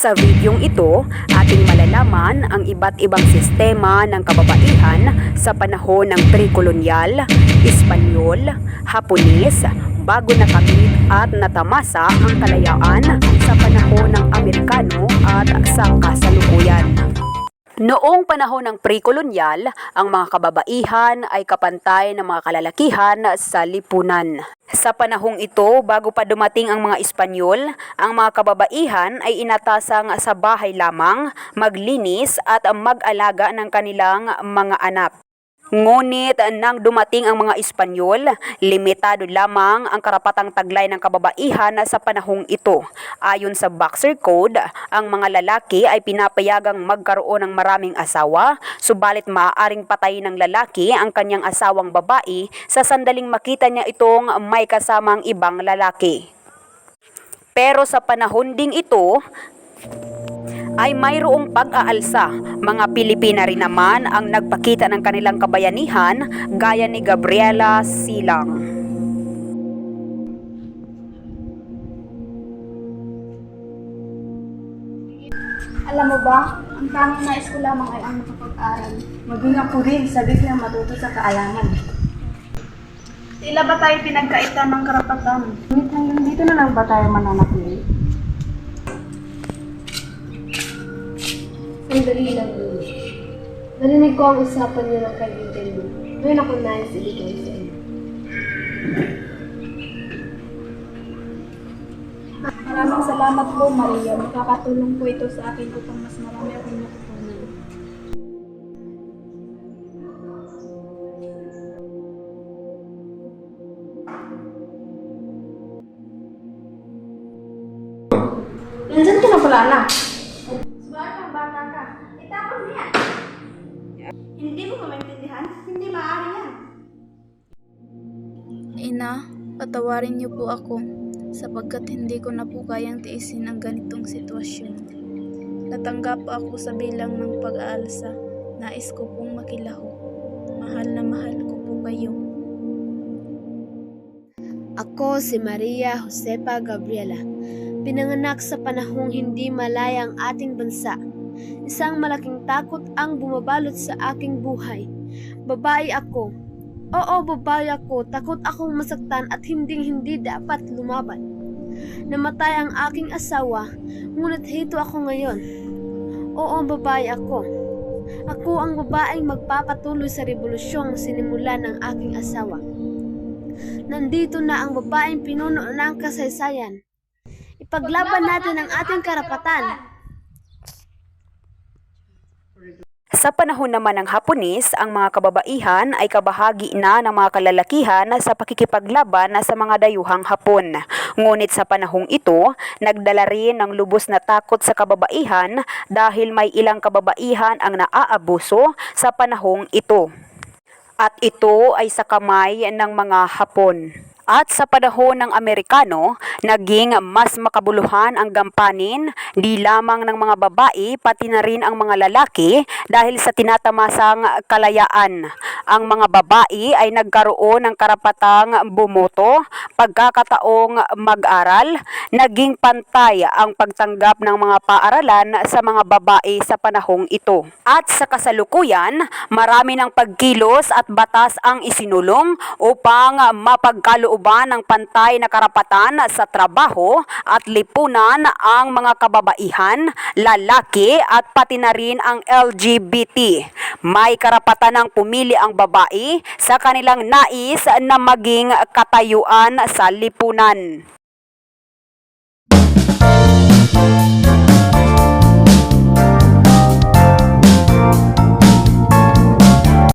Sa videong ito, ating malalaman ang iba't ibang sistema ng kababaihan sa panahon ng pre-kolonyal, Espanyol, Hapones, bago nakamit at natamasa ang kalayaan sa panahon ng Amerikano at sa kasalukuyan. Noong panahon ng pre-kolonyal, ang mga kababaihan ay kapantay ng mga kalalakihan sa lipunan. Sa panahong ito, bago pa dumating ang mga Espanyol, ang mga kababaihan ay inatasang sa bahay lamang, maglinis at mag-alaga ng kanilang mga anak. Ngunit nang dumating ang mga Espanyol, limitado lamang ang karapatang taglay ng kababaihan sa panahong ito. Ayon sa Boxer Code, ang mga lalaki ay pinapayagang magkaroon ng maraming asawa, subalit maaaring patayin ng lalaki ang kanyang asawang babae sa sandaling makita niya itong may kasamang ibang lalaki. Pero sa panahon ding ito, ay mayroong pag-aalsa. Mga Pilipina rin naman ang nagpakita ng kanilang kabayanihan gaya ni Gabriela Silang. Alam mo ba, ang tanging nais ko lamang ay ang makapag-aral. Maging ako rin, sabi ko yung matuto sa kaalaman. Tila ba tayo pinagkaitan ng karapatan? Ngunit hanggang dito na lang ba tayo mananatili? Sandali lang, Lulu. Narinig ko ang usapan niyo ng kaibigan mo. Ngayon ako nais ibigay sa inyo. Maraming salamat po, Maria. Makakatulong po ito sa akin upang mas marami akong matutunan. Nandyan ka na pala, anak. Subalit ang bata ka. Itapon niya. Hindi mo ba maintindihan? Hindi maaari yan. Ina, patawarin niyo po ako sapagkat hindi ko na po kayang tiisin ang ganitong sitwasyon. Natanggap ako sa bilang ng pag-aalsa. Nais ko pong makilaho. Mahal na mahal ko po kayo. Ako si Maria Josepa Gabriela. Pinanganak sa panahong hindi malaya ang ating bansa. Isang malaking takot ang bumabalot sa aking buhay. Babae ako. Oo, babae ako. Takot akong masaktan at hindi dapat lumaban. Namatay ang aking asawa, ngunit hito ako ngayon. Oo, babae ako. Ako ang babaeng magpapatuloy sa revolusyong sinimulan ng aking asawa. Nandito na ang babaeng pinuno ng kasaysayan. Ipaglaban natin ang ating karapatan. Sa panahon naman ng Hapones, ang mga kababaihan ay kabahagi na ng mga kalalakihan sa pakikipaglaban sa mga dayuhang Hapon. Ngunit sa panahong ito, nagdala rin ng lubos na takot sa kababaihan dahil may ilang kababaihan ang naaabuso sa panahong ito. At ito ay sa kamay ng mga Hapon. At sa panahon ng Amerikano, naging mas makabuluhan ang gampanin di lamang ng mga babae pati na rin ang mga lalaki dahil sa tinatamasang kalayaan. Ang mga babae ay nagkaroon ng karapatang bumoto, pagkakataong mag-aral, naging pantay ang pagtanggap ng mga paaralan sa mga babae sa panahong ito. At sa kasalukuyan, marami ng pagkilos at batas ang isinulong upang mapagkalooban ng pantay na karapatan sa trabaho at lipunan ang mga kababaihan, lalaki at pati na rin ang LGBT. May karapatan ng pumili ang babae sa kanilang nais na maging katayuan sa lipunan.